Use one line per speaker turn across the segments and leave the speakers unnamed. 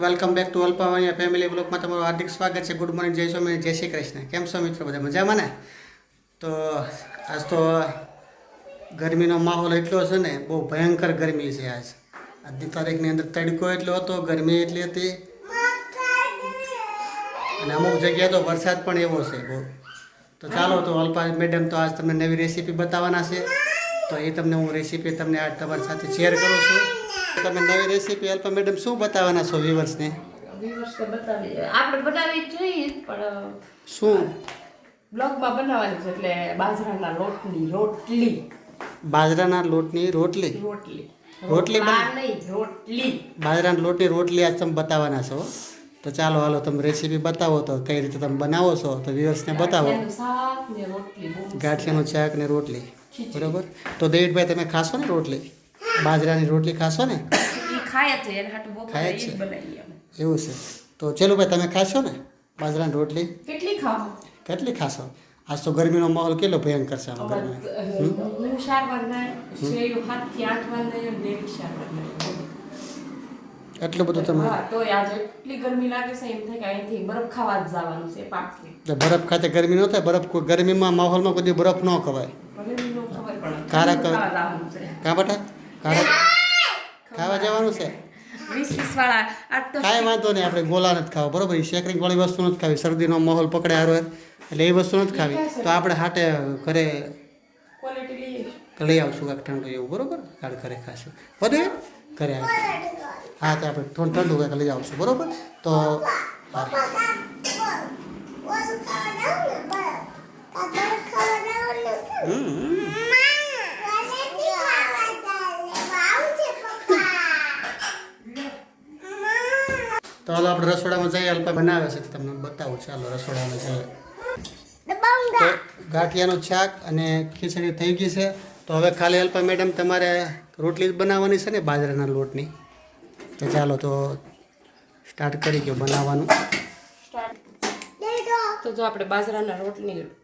Welcome back to અલ્પાવાણીયા family બ્લોગમાં તમારું હાર્દિક સ્વાગત છે. ગુડ મોર્નિંગ, જય સ્વામી, જય શ્રી કૃષ્ણ. કેમ છો મિત્રો? બધા મજામાં ને? તો આજ તો ગરમીનો માહોલ એટલો છે ને, બહુ ભયંકર ગરમી છે. આજની તારીખની અંદર તડકો એટલો હતો, ગરમી એટલી હતી, અને અમુક જગ્યાએ તો વરસાદ પણ એવો છે બહુ. તો ચાલો, તો અલ્પા મેડમ તો આજ તમને નવી રેસીપી બતાવવાના છે. તો એ તમને હું રેસીપી તમને આજ તમારી સાથે શેર કરું છું. તમે નવી રેસીપી અલ્પા મેડમ શું બતાવવાના છો વ્યુઅર્સને?
આપણે બનાવી જોઈએ પણ
શું
બ્લોગમાં બનાવવાની છે, એટલે બાજરાના લોટની રોટલી.
બાજરાના લોટની રોટલી?
રોટલી
રોટલી
નહીં, રોટલી.
બાજરાના લોટની રોટલી આજ તમે બતાવવાના છો. તો ચાલો હાલો, તમે રેસીપી બતાવો તો કઈ રીતે તમે બનાવો છો તો વ્યુઅર્સને બતાવો.
શાક ને રોટલી,
ગાંઠિયાનું શાક ને રોટલી, બરોબર. તો દેવીભાઈ તમે ખાશો ને રોટલી? બાજરાની રોટલી ખાશો ને?
ઈ ખાય છે એને હાટુ બહુ
ખાય જ
ઈ
છે.
બનાવી અમે.
એવું છે. તો ચેલુભાઈ તમે ખાશો ને બાજરાની રોટલી?
કેટલી ખાવ?
કેટલી ખાશો? આજ તો ગરમીનો માહોલ કેટલો ભયંકર છે આમાં ગરમી.
હું 4 વાર ના શેયો 7 થી 8 વાર ના દેવી 4 વાર ના.
એટલું બધું તમે?
હા, તો આજે એટલી ગરમી લાગે છે, એમ થાય કે અહીંથી બરફ ખાવા જ જવાનું છે પાકથી.
બરફ ખાતે ગરમી ન થાય? બરફ ગરમીમાં માહોલમાં કોઈ બરફ ન ખવાય.
ગરમી નો ખબર પડે.
કારા
ખાવા જવાનું છે.
કા બેટા? કારા ખાવા જવાનું છે?
20 વાળા આજ તો
કાંઈ વાંધો નહીં, આપણે ગોલા નથી ખાવા, બરોબર. શેકરિંગ વાળી વસ્તુ નથી ખાવી, શરદીનો માહોલ પકડે હારો એટલે એ વસ્તુ નથી ખાવી. તો આપણે હાટે ઘરે
ક્વોલિટી લઈએ.
લઈ આવશું કાંઈક ઠંડુ એવું, બરોબર. કાળ ઘરે ખાશું, બધું ઘરે આવે. હા, તો આપણે થોડું ઠંડુ કાંઈક લઈ આવશું, બરોબર. તો તો હાલો આપણે રસોડામાં જઈએ. અલ્પા બનાવે છે તમને બતાવું. ચાલો રસોડામાં જઈએ. તો ગાંઠિયાનું શાક અને ખીચડી થઈ ગઈ છે. તો હવે ખાલી અલ્પા મેડમ તમારે રોટલી જ બનાવવાની છે ને બાજરાના લોટની? તો ચાલો તો સ્ટાર્ટ કરી ગયો બનાવવાનું.
તો જો આપણે બાજરાના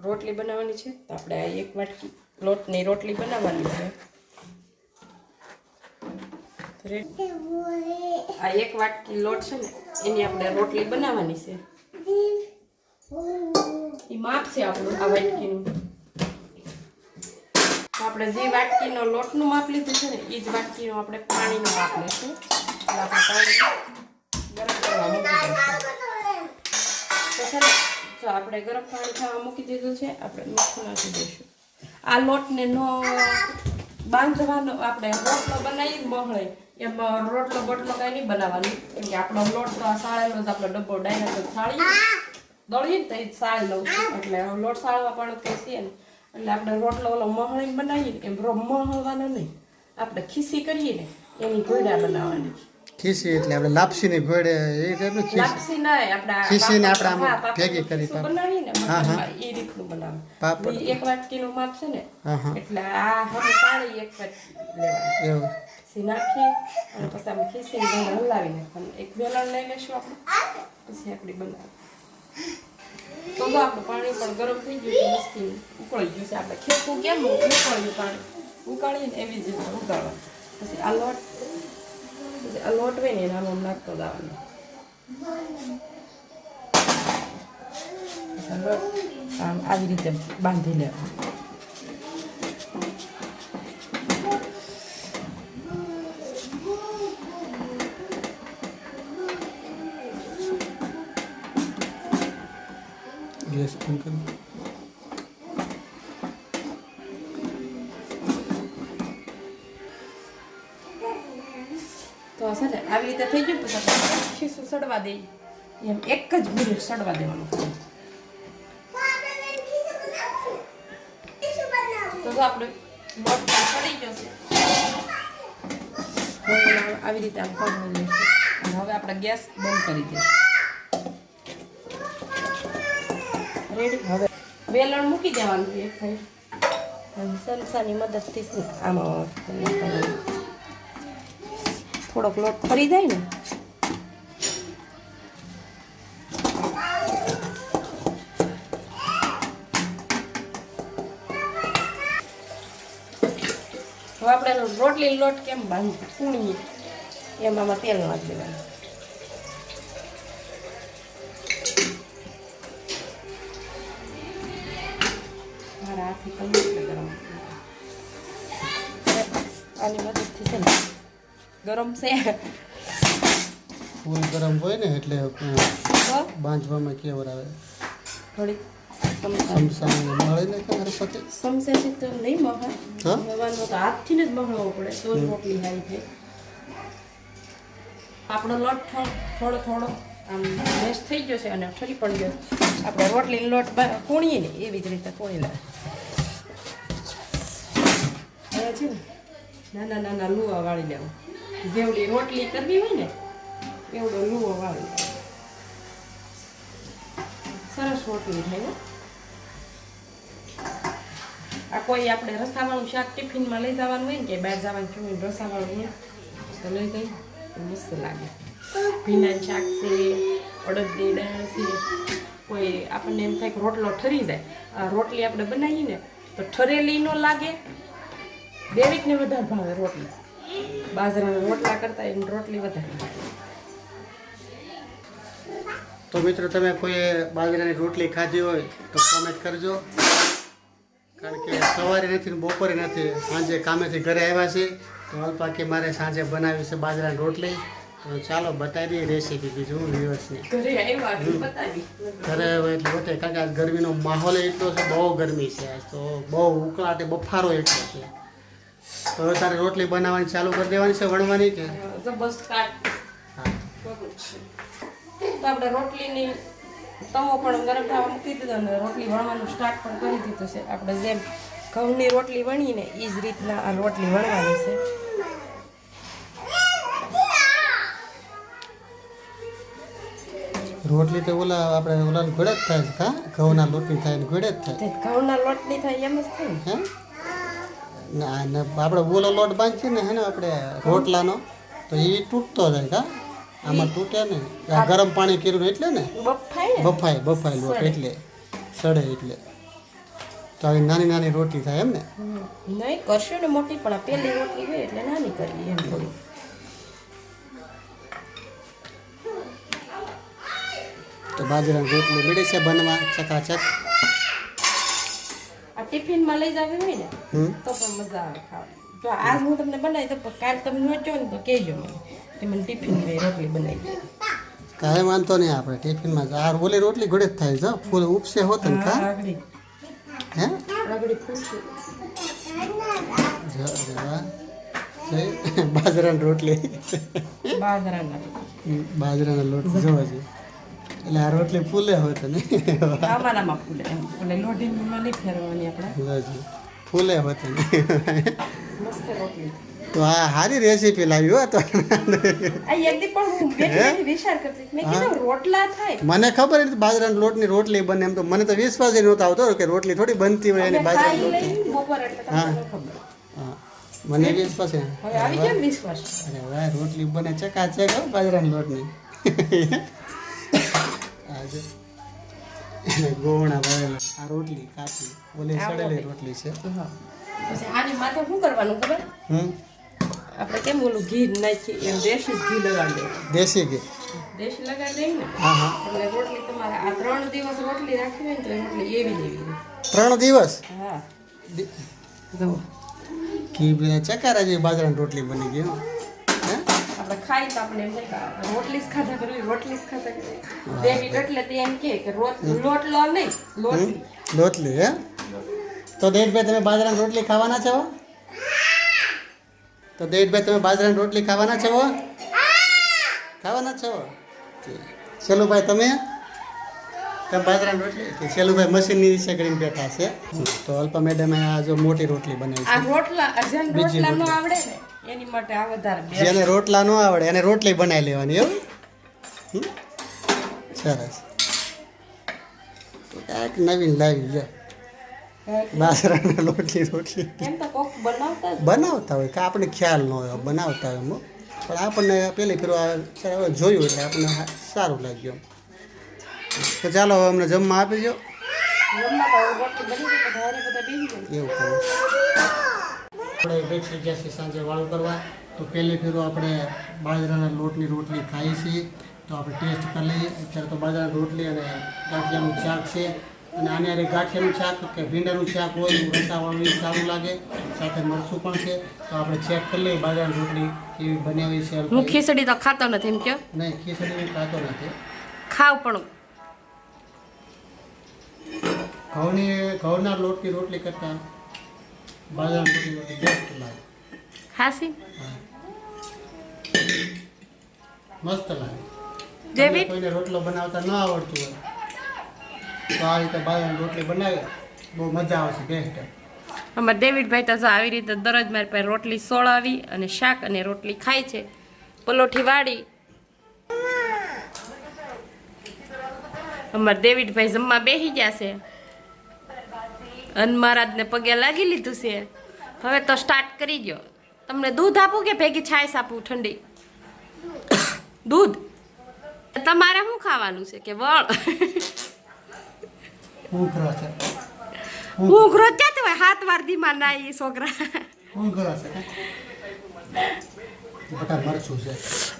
રોટલી બનાવવાની છે, તો આપણે આ 1 વાટકી લોટની રોટલી બનાવવાની છે. આ 1 વાટકી લોટ છે ને, એની આપણે રોટલી બનાવવાની છે. એ માપ છે આપણું આ વાટકીનું. આપણે જે વાટકીનો લોટનું માપ લીધું છે ને, એ જ વાટકીનું આપણે પાણીનું માપ લઈશું. એટલે આપણે પાણી ગરમ કરવા મૂકી દઈશું. તો છે ને, જો આપણે ગરમ પાણી થવા મૂકી દીધું છે, આપણે મીઠું નાખી દઈશું. આ લોટને નો બાંધવાનો, આપણે રોટલો બનાવી મોહળે એમાં રોટલો બોટલો કાંઈ નહીં બનાવવાનું, કેમ કે આપણો લોટ તો આ સાળેલો જ, આપણો ડબ્બો ડાયરેક્ટ સાળી દળીએ ને તો એ સાળી લઉં છું. એટલે લોટ સાળવા પણ કંઈ છે ને, એટલે આપણે રોટલો ઓલો મહળીને બનાવીએ ને એમ મહળવાનો નહીં, આપણે ખીસી કરીએ ને એની ઘોડા બનાવવાની.
ખીસી એટલે આપણે લાપસીની ઘોડે એ ટાઈપની ખીસી?
લાપસી ના, આપણે
ખીસીને આપણે આમ ભેગી કરી
બનાવીને એ રીતનું બનાવે. 1 વાટકીનું માપ છે ને, એટલે આ હવે પાણી 1 વાટકી લેવાનું
એવું
નાખી અને પછી આમ ખીસીને હલાવી નાખવાનું. એક વેલણ લઈ લઈશું આપણે, પછી આપણી બનાવી. તો આપણું પાણી પણ ગરમ થઈ ગયું છે, મસ્તી ઉકળી ગયું છે. આપણે ખેતવું કેમ ઉકળ્યું પાણી ઉકાળીને એવી જ રીતે ઉકાળવા. પછી આ લોટ હોય ને એના આમ નાખતો જવાનો. આમ આવી રીતે બાંધી લેવાનું.
ગેસ બંધ કરી.
તો છે ને આવી રીતે થઈ ગયું, પછી આપણે ખીસું સડવા દઈએ. એમ 1 જ મિનિટ સડવા દેવાનું. તો જો આપણે લોટ સડી ગયો છે, આવી રીતે આમ પકડી લઈશું. અને હવે આપણે ગેસ બંધ કરી દઈશું. રેડી. હવે વેલણ મૂકી દેવાનું એક સાઈડ, ચમચાની મદદથી આમાં થોડોક લોટ ફરી જાય ને, હવે આપણે રોટલી લોટ કેમ બાંધી પૂણીએ એમાં તેલ નાખી દેવાનું. મદદથી કરીએ એટલે ગરમ આની મદદથી છે ને ગરમ છે
ફૂલ ગરમ હોય ને એટલે
તો
બાંધવામાં કેવર આવે
થોડીક
સમસાને મળે ને તમારે પતે
સમસ્યાથી તો નહીં મહે
હા
હવાનો તો હાથથી જ મહળવો પડે તો જ રોટલી સારી થાય આપણો લોટ થોડો થોડો આમ મેશ થઈ ગયો છે અને ઠરી પણ ગયો આપણે રોટલીનો લોટ કોણીએ ને એવી જ રીતે કોણી લે હવે છે ને નાના નાના લુવા વાળી લેવા જેવડી રોટલી કરવી હોય ને એવડો લુવો વાળી લેવો સરસ રોટલી થાય હો આ કોઈ આપણે રસાવાળું શાક ટિફિનમાં લઈ જવાનું હોય ને કે બહાર જવાનું છું રસાવાળું હોય તો લઈ જઈ મસ્ત લાગે ભીંડાનું શાક છે અડદની દાળ છે કોઈ આપણને એમ થાય કે રોટલો ઠરી જાય આ રોટલી આપણે બનાવીએ ને તો ઠરેલી ન લાગે દરેકને વધારે ભાવે રોટલી બાજરાના રોટલા કરતાં એની રોટલી વધારે લાગે
તો મિત્રો તમે કોઈ બાજરાની રોટલી ખાધી હોય તો કોમેન્ટ કરજો કારણ કે સવારે નથી ને બપોરે નથી સાંજે કામેથી ઘરે આવ્યા છે તો અલ્પા કે મારે સાંજે બનાવી છે બાજરાની રોટલી તો ચાલો બતાવી દઈએ રેસીપી બીજું વ્યુઅર્સને
ઘરે આવ્યા એટલે બતાવી
ઘરે હવે એટલે બતાવી કારણ કે આજ ગરમીનો માહોલ એટલો છે બહુ ગરમી છે આજ તો બહુ ઉકળાટે બફારો એટલો છે તો હવે તારે રોટલી બનાવવાની ચાલુ કરી દેવાની છે વણવાની કે
બસ કાટ
હા
તો આપણે રોટલીની તવો પણ ગરમ થવા મૂકી દીધો અને રોટલી વણવાનું સ્ટાર્ટ પણ કરી દીધું છે આપણે જેમ ઘઉંની રોટલી વણીને એ જ રીતના આ રોટલી વણવાની છે
રોટલી તો ઓલા આપણે ઓલા ઘોડે જ થાય છે હા ઘઉંના લોટની થાય ને ઘોડે જ થાય
તે ઘઉંના લોટની થાય એમ જ થાય ને
હે ના ને આપણે ઓલો લોટ બાંધીએ ને હે ને આપણે રોટલાનો તો એ તૂટતો જાય કા આમાં તૂટે ને આ ગરમ પાણી કર્યું ને એટલે ને
બફાય ને
બફાય લોટ એટલે સડે એટલે તો આવી નાની નાની રોટલી થાય એમ ને
નહીં કરશું ને મોટી પણ આ પહેલી રોટલી હોય એટલે નાની કરવી એમ થોડી
તો બાજરાની રોટલી મળે છે બનવા ચકાચક
આ ટિફિનમાં લઈ જાવી હોય ને
હમ
તો પણ મજા આવે ખાવાની જો આજ હું તમને બનાવી દઉં પણ કાલ તમે નોચો ને તો કહેજો મને કે મને ટિફિનમાં રોટલી બનાવી દે
કાંઈ વાંધો નહીં આપણે ટિફિનમાં આ ઓલી રોટલી ઘોડે જ થાય છે ફૂલ ઉપસે હોત ને કા
આગળી
હે
ફૂલશું
બાજરાની રોટલી
બાજરાના
બાજરાનો લોટ જોવા છે એટલે આ રોટલી ફૂલે હોત ને
આમાં ફૂલે એમ એટલે લોઢીમાં નહીં ફેરવાની આપણે
ફૂલે હોત ને
મસ્ત રોટલી
તો આ સારી રેસીપી લાવી હો તો
આ એકદી પણ હું બેઠી વિચાર કરતી મેં કીધું રોટલા થાય
મને ખબર હતી બાજરાના લોટની રોટલી બને એમ તો મને તો વિશ્વાસ જ નહોતો આવતો કે રોટલી થોડી બનતી હોય એની બાજરાની રોટલી
બપોર એટલે તમને ખબર
હા મને વિશ્વાસ છે
હવે આવી કેમ વિશ્વાસ
અરે વાહ રોટલી બને ચકાચક હો બાજરાના લોટની આજે ગોવણા ભરેલા આ રોટલી કાચી ઓલી સડેલી રોટલી છે
હા પછી આની માથે શું કરવાનું ખબર આપણે કેમ ઓલું ઘી નાખીએ એમ દેશી ઘી લગાડી દેવું
દેશી ઘી
દેશી લગાડી દઈએ ને
હા હા
એટલે રોટલી તમારે આ 3 દિવસ રોટલી રાખવી હોય ને તો એ રોટલી એવી લેવી
3 દિવસ
હા જો
ઘી ચકારા જેવી બાજરાની રોટલી બની ગઈ હો હે
આપણે ખાઈ તો આપણે એમ થાય કે રોટલી જ ખાધા કરવી રોટલી જ ખાધા કરવી દેવી એટલે તે એમ કે લોટ લો નહીં લોટલી
લોટલી હે તો દેવભાઈ તમે બાજરાની રોટલી ખાવાના છો તો દેવભાઈ તમે બાજરાની રોટલી ખાવાના છો ખાવાના છો શેલુભાઈ તમે બાજરાની રોટલી શેલુભાઈ મશીનની વિશે કરીને બેઠા છે તો અલ્પા મેડમે આ જો મોટી રોટલી બનાવી
આ રોટલા જેને રોટલા ન આવડે ને એની માટે આ વધારે
છે જેને રોટલા ન આવડે એને રોટલી બનાવી લેવાની એવું સરસ તો કાંઈક નવીન લાવી લે બાજરાના રોટલી
એમ તો કોક
બનાવતા હોય કે આપણને ખ્યાલ ન હોય બનાવતા હોય પણ આપણને પેલી ફેર જોયું એટલે આપણને સારું લાગ્યું તો ચાલો હવે અમને જમવા આપી દો એવું કરું આપણે બેઠી ગયા છીએ સાંજે વાળું કરવા તો પહેલી ફેરો આપણે બાજરાના લોટની રોટલી ખાઈ છીએ તો આપણે ટેસ્ટ કરી લઈએ અત્યારે તો બાજરાની રોટલી અને ગાંઠિયાનું શાક છે અને આની હારે ગાંઠિયાનું શાક કે ભીંડાનું શાક હોય રસાવાળું એ સારું લાગે, સાથે મરચું પણ છે. તો આપણે ચેક કરી લઈએ બાજરાની રોટલી કેવી બનાવી છે.
હું ખીચડી તો ખાતો નથી એમ કયો.
નહીં, ખીચડી હું ખાતો નથી.
ખાવ પણ
ઘઉંના લોટની રોટલી કરતાં બાજરાની રોટલી બેસ્ટ લાગે.
હાસી
મસ્ત લાગે.
ડેવિડ
કોઈને રોટલો બનાવતા ન આવડતું હોય તો આ રીતે બાજરાની રોટલી બનાવે, બહુ મજા આવશે. બેસ્ટ.
અમારા ડેવિડભાઈ તો જો આવી રીતે દરરોજ મારી પાસે રોટલી સોળાવી અને શાક અને રોટલી ખાય છે, પલોઠી વાળી. અમારા ડેવિડભાઈ જમવા બેસી ગયા છે અને મહારાજને પગે લાગી લીધું છે. હવે તો સ્ટાર્ટ કરી ગયો. તમને દૂધ આપું કે ભેગી છાશ આપું ઠંડી? દૂધ. તમારે શું ખાવાનું છે કે વળ?
ઊંઘરો છે.
ઊંઘરો ક્યાંથી હોય? 7 વાર ધીમા ના એ છોકરા.
ઊંઘરો છે. બટા મરચું છે.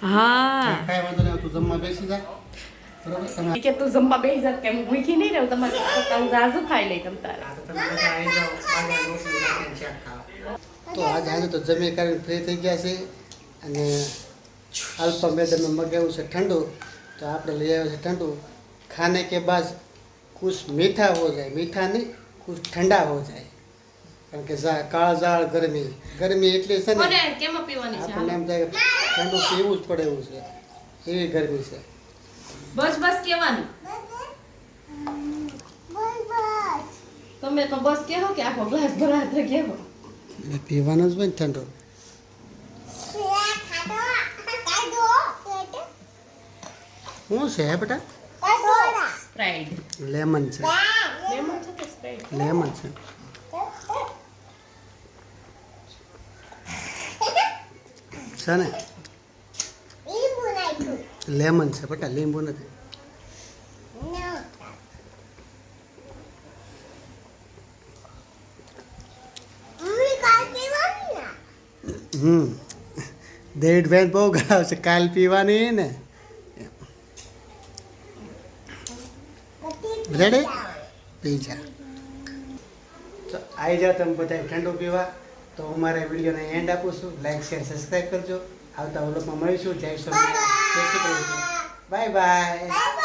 હા
કાંઈ વાંધો નહીં, તું જમવા બેસી જા. બરોબર. તમે
કે તું જમવા બેસી જાત કે હું ભૂખી નહીં રહું. તમારે પોતાનું ઝાઝું ખાઈ લઈ તમ તારે.
તમે બધા આવી જાઓ, બાજરાની રોટલી નાખીને શાક ખાવા. તો આજે તો જમી કરીને ફ્રી થઈ ગયા છે અને અલ્પા મેડમે મગાવ્યું છે ઠંડુ, તો આપણે લઈ આવ્યા છે ઠંડુ. ખાને કે બાદ कुछ मीठा हो जाए, मीठा नहीं कुछ ठंडा हो जाए, કારણ કે કાળઝાળ ગરમી એટલી છે ને
કેમાં પીવાની છે?
આપણને એમ થાય કે ઠંડુ પીવું જ પડે એવું છે, એવી ગરમી છે.
બસ બસ કહેવાનું. તમે તો બસ કહો કે આખો ગ્લાસ ભરાત કહો.
એટલે પીવાનું જ હોય ને ઠંડુ. શું છે બેટા?
સ્પ્રાઇટ.
લેમન છે.
લેમન છે કે સ્પ્રાઇટ?
લેમન છે. છે ને લેમન છે બેટા, લીંબુ નથી. ડેવિડભાઈ બહુ ગળાવ છે, કાલ પીવાની ને. રેડી? પી જા. તો આવી જાઓ તમે બધા ઠંડુ પીવા. તો અમારે વિડીયોને એન્ડ આપું છું. લાઈક શેર સબસ્ક્રાઈબ કરજો. આવતા વ્લોગમાં મળીશું. જય સ્વામિનારાયણ. જય શ્રી કૃષ્ણ. Bye bye.